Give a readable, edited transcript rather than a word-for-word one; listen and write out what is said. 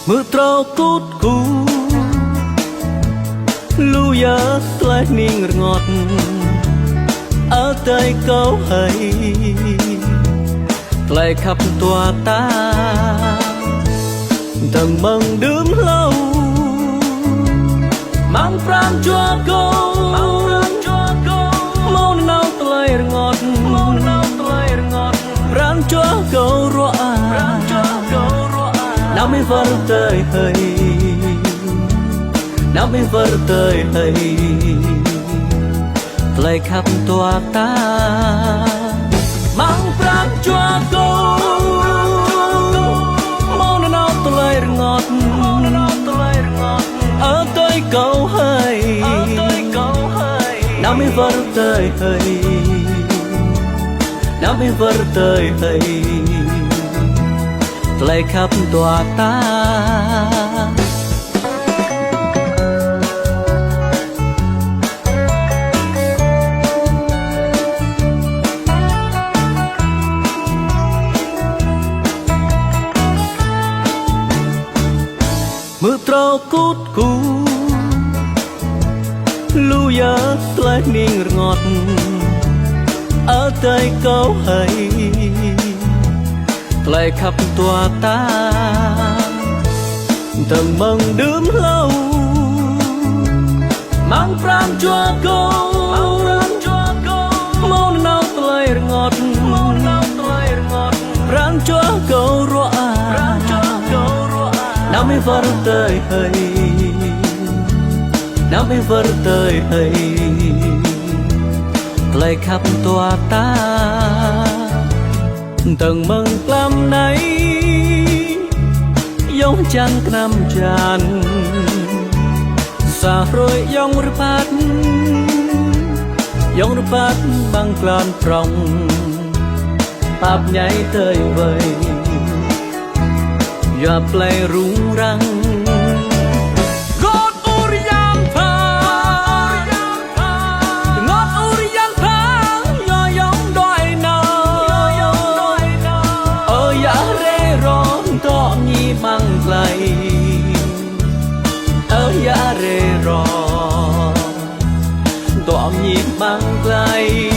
mưa trâu cút cú lu giờ lại niềng ngọt ở tay câu hay lại khắp tòa ta tầng mừng đứng lâu mang pram cho câu mau nào lại ngọt pram cho câu roa năm mươi vợ tới hay năm mươi vợ tới hay lại khắp tòa ta mang pram cho câu mau nào lại ngọt ở tới câu hay năm mươi vợ tới hay năm mươi vợ tới hay lại khắp tòa ta mưa trâu cút cú lu giờ lại niềng ngọt ở tay câu hay lại khắp tòa ta tầng mừng đứng lâu mang pram cho câu mau nào lại ngọt pram cho câu roa năm mươi vợ tới hay năm mươi vợ tới hay lại khắp tòa ta tầng mừng làm này giống chăn năm tràn xa rồi giống rpat bằng clan prong tạp nhảy tới vời và play rung răng gót uriam thang ngót uriam thang do giống đôi nơ ở giá rê rong to nhi mang lại ở giá rê rong to nhi mang lại